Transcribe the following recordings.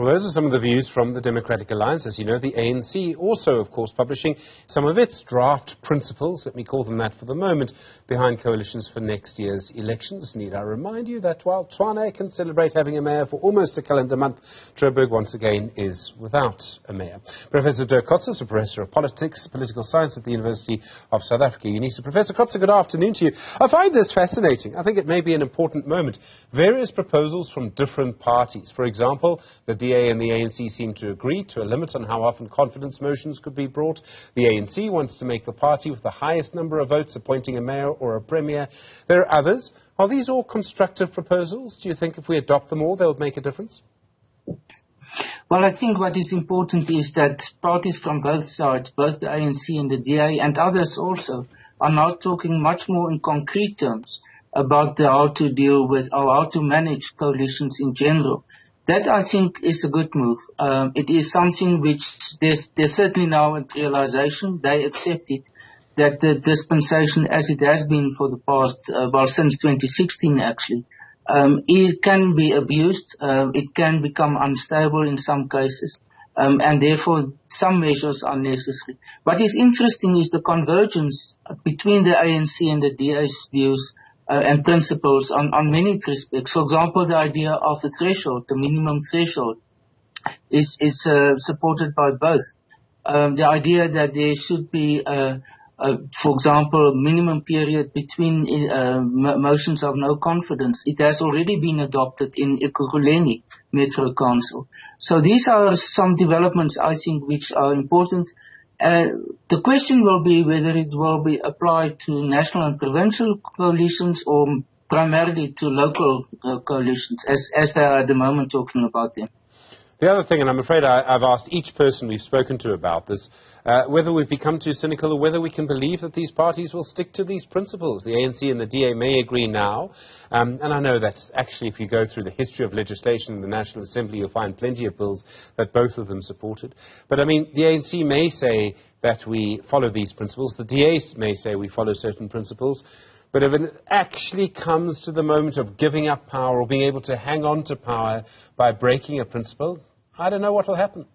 Well, those are some of the views from the Democratic Alliance. As you know, the ANC also, of course, publishing some of its draft principles, let me call them that for the moment, behind coalitions for next year's elections. Need I remind you that while Tshwane can celebrate having a mayor for almost a calendar month, Joburg once again is without a mayor. Professor Dirk Kotze is a professor of politics, political science at the University of South Africa, Unisa. Professor Kotze, good afternoon to you. I find this fascinating. I think it may be an important moment. Various proposals from different parties. For example, the DA and the ANC seem to agree to a limit on how often confidence motions could be brought. The ANC wants to make the party with the highest number of votes appointing a mayor or a premier. There are others. Are these all constructive proposals? Do you think if we adopt them all, they would make a difference? Well, I think what is important is that parties from both sides, both the ANC and the DA and others also, are now talking much more in concrete terms about how to deal with or how to manage coalitions in general. That, I think, is a good move. It is something which there's certainly now a realization, they accept it, that the dispensation, as it has been for the past, since 2016 actually, it can be abused, it can become unstable in some cases, and therefore some measures are necessary. What is interesting is the convergence between the ANC and the DA's views and principles on many respects. For example, the idea of the threshold, the minimum threshold, is supported by both. The idea that there should be, for example, a minimum period between motions of no confidence. It has already been adopted in Ekurhuleni Metro Council. So these are some developments, I think, which are important. The question will be whether it will be applied to national and provincial coalitions or primarily to local coalitions, as they are at the moment talking about them. The other thing, and I'm afraid I've asked each person we've spoken to about this, whether we've become too cynical or whether we can believe that these parties will stick to these principles. The ANC and the DA may agree now, and I know that actually if you go through the history of legislation in the National Assembly, you'll find plenty of bills that both of them supported. But I mean, the ANC may say that we follow these principles, the DA may say we follow certain principles, but if it actually comes to the moment of giving up power or being able to hang on to power by breaking a principle, I don't know what will happen.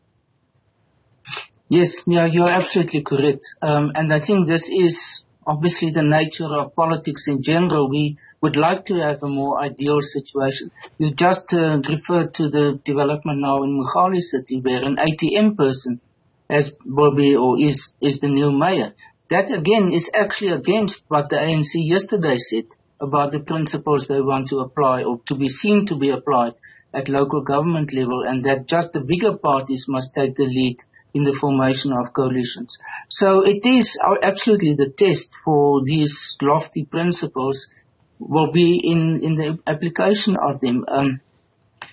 Yes, yeah, you're absolutely correct. And I think this is obviously the nature of politics in general. We would like to have a more ideal situation. You just referred to the development now in Mogale City, where an ATM person will be or is the new mayor. That again is actually against what the ANC yesterday said about the principles they want to apply or to be seen to be applied at local government level, and that just the bigger parties must take the lead in the formation of coalitions. So it is absolutely the test for these lofty principles will be in the application of them.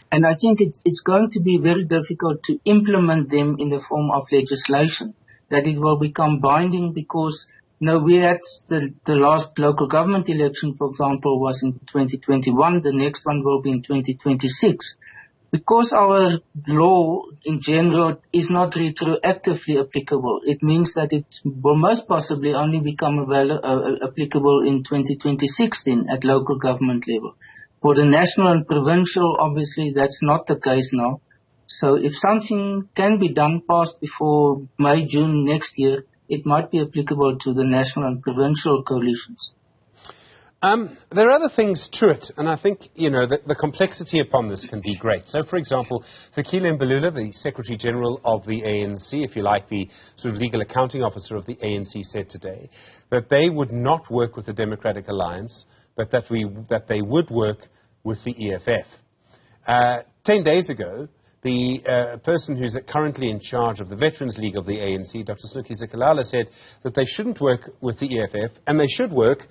And I think it's going to be very difficult to implement them in the form of legislation, that it will become binding because, we had the last local government election, for example, was in 2021. The next one will be in 2026. Because our law in general is not retroactively applicable, it means that it will most possibly only become applicable in 2026 then at local government level. For the national and provincial, obviously that's not the case now. So if something can be done past before May, June next year, it might be applicable to the national and provincial coalitions. There are other things to it, and I think, the complexity upon this can be great. So, for example, Fikile Mbalula, the Secretary General of the ANC, if you like, the sort of legal accounting officer of the ANC, said today that they would not work with the Democratic Alliance, but that they would work with the EFF. 10 days ago, the person who's currently in charge of the Veterans League of the ANC, Dr. Snuki Zikalala, said that they shouldn't work with the EFF and they should work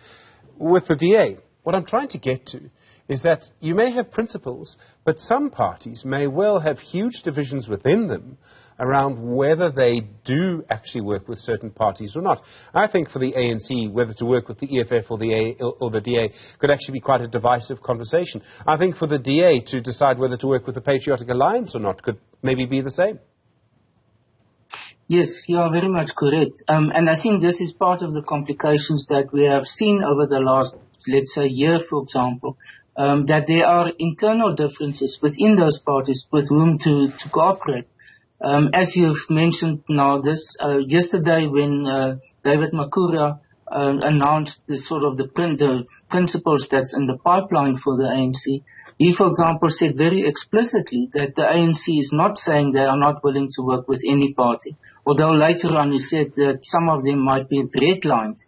with the DA. What I'm trying to get to is that you may have principles, but some parties may well have huge divisions within them around whether they do actually work with certain parties or not. I think for the ANC, whether to work with the EFF or the DA could actually be quite a divisive conversation. I think for the DA to decide whether to work with the Patriotic Alliance or not could maybe be the same. Yes, you are very much correct. And I think this is part of the complications that we have seen over the last, let's say, year, for example, that there are internal differences within those parties with whom to cooperate. As you've mentioned now, yesterday when David Makura announced the principles that's in the pipeline for the ANC, he, for example, said very explicitly that the ANC is not saying they are not willing to work with any party, although later on he said that some of them might be redlined,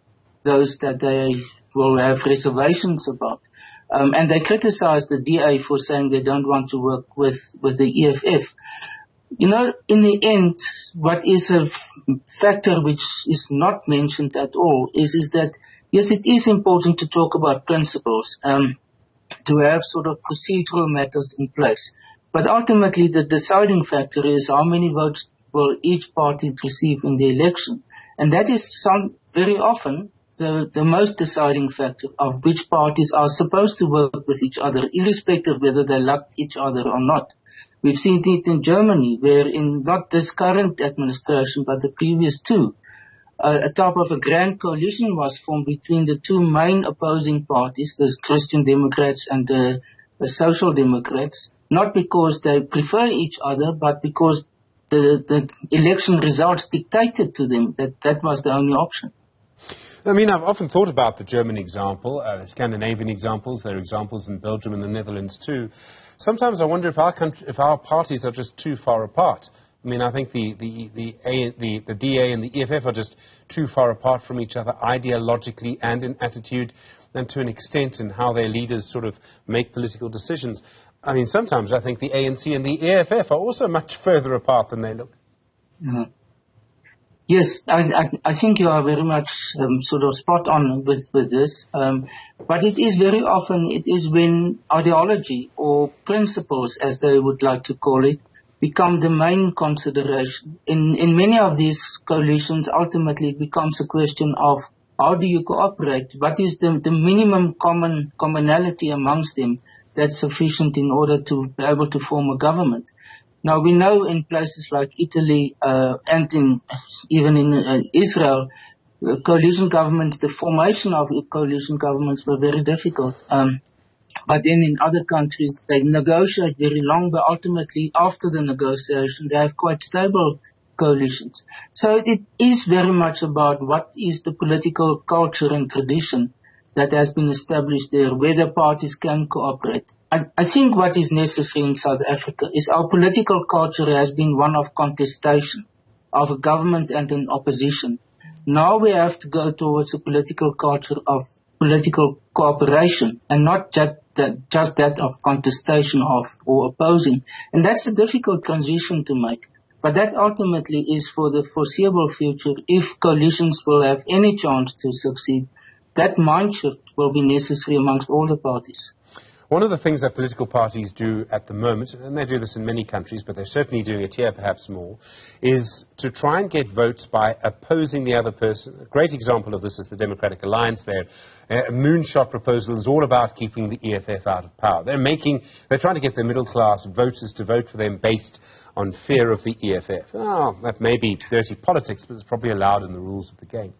those that they will have reservations about. And they criticized the DA for saying they don't want to work with the EFF. You know, in the end, what is a factor which is not mentioned at all is that, yes, it is important to talk about principles, to have sort of procedural matters in place. But ultimately, the deciding factor is how many votes will each party receive in the election. And that is very often the most deciding factor of which parties are supposed to work with each other, irrespective of whether they like each other or not. We've seen it in Germany, where in not this current administration, but the previous two, a type of a grand coalition was formed between the two main opposing parties, the Christian Democrats and the Social Democrats, not because they prefer each other, but because the election results dictated to them that was the only option. I mean, I've often thought about the German example, the Scandinavian examples. There are examples in Belgium and the Netherlands too. Sometimes I wonder if our parties are just too far apart. I mean, I think the DA and the EFF are just too far apart from each other ideologically and in attitude and to an extent in how their leaders sort of make political decisions. I mean, sometimes I think the ANC and the EFF are also much further apart than they look. Mm-hmm. Yes, I think you are very much sort of spot on with this. But it is very often, it is when ideology or principles, as they would like to call it, become the main consideration. In many of these coalitions, ultimately it becomes a question of how do you cooperate? What is the minimum commonality amongst them that's sufficient in order to be able to form a government? Now, we know in places like Italy and even in Israel, coalition governments, the formation of coalition governments were very difficult. But then in other countries, they negotiate very long, but ultimately, after the negotiation, they have quite stable coalitions. So it is very much about what is the political culture and tradition that has been established there, whether parties can cooperate. I think what is necessary in South Africa is our political culture has been one of contestation of a government and an opposition. Now we have to go towards a political culture of political cooperation and not just that of contestation of or opposing. And that's a difficult transition to make. But that ultimately is for the foreseeable future. If coalitions will have any chance to succeed, that mind shift will be necessary amongst all the parties. One of the things that political parties do at the moment, and they do this in many countries, but they're certainly doing it here perhaps more, is to try and get votes by opposing the other person. A great example of this is the Democratic Alliance. Their moonshot proposal is all about keeping the EFF out of power. They're trying to get their middle-class voters to vote for them based on fear of the EFF. Oh, that may be dirty politics, but it's probably allowed in the rules of the game.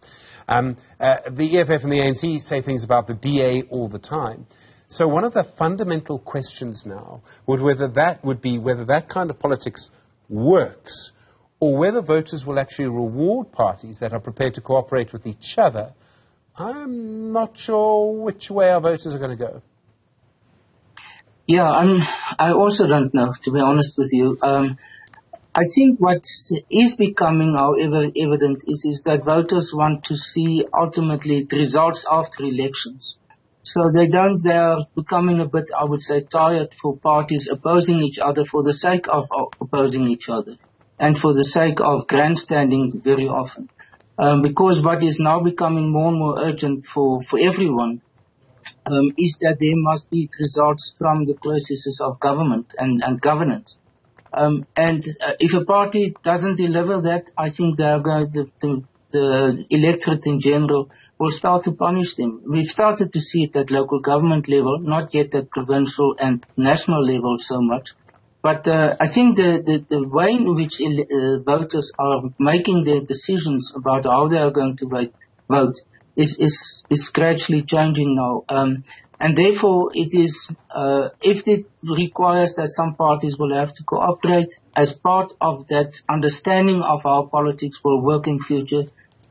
The EFF and the ANC say things about the DA all the time. So one of the fundamental questions now would whether that kind of politics works, or whether voters will actually reward parties that are prepared to cooperate with each other. I'm not sure which way our voters are going to go. Yeah, I also don't know, to be honest with you. I think what is becoming, however, evident is that voters want to see ultimately the results after elections. So they are becoming a bit, I would say, tired for parties opposing each other for the sake of opposing each other and for the sake of grandstanding very often. Because what is now becoming more and more urgent for everyone is that there must be results from the processes of government and governance. If a party doesn't deliver that, I think the electorate in general will start to punish them. We've started to see it at local government level, not yet at provincial and national level so much. But I think the way in which voters are making their decisions about how they are going to vote is gradually changing now. And therefore, it is, if it requires that some parties will have to cooperate as part of that understanding of how politics will work in future,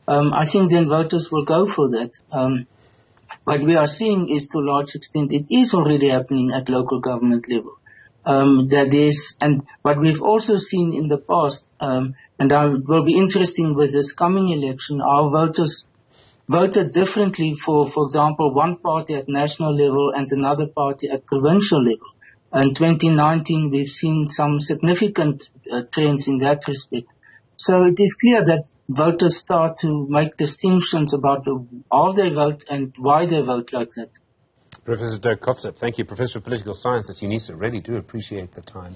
I think then voters will go for that. What we are seeing is, to a large extent, it is already happening at local government level. And what we've also seen in the past, and it will be interesting with this coming election, our voters voted differently for example, one party at national level and another party at provincial level. In 2019, we've seen some significant trends in that respect. So it is clear that voters start to make distinctions about how they vote and why they vote like that. Professor Dirk Kotze, thank you. Professor of Political Science at Unisa. Really do appreciate the time.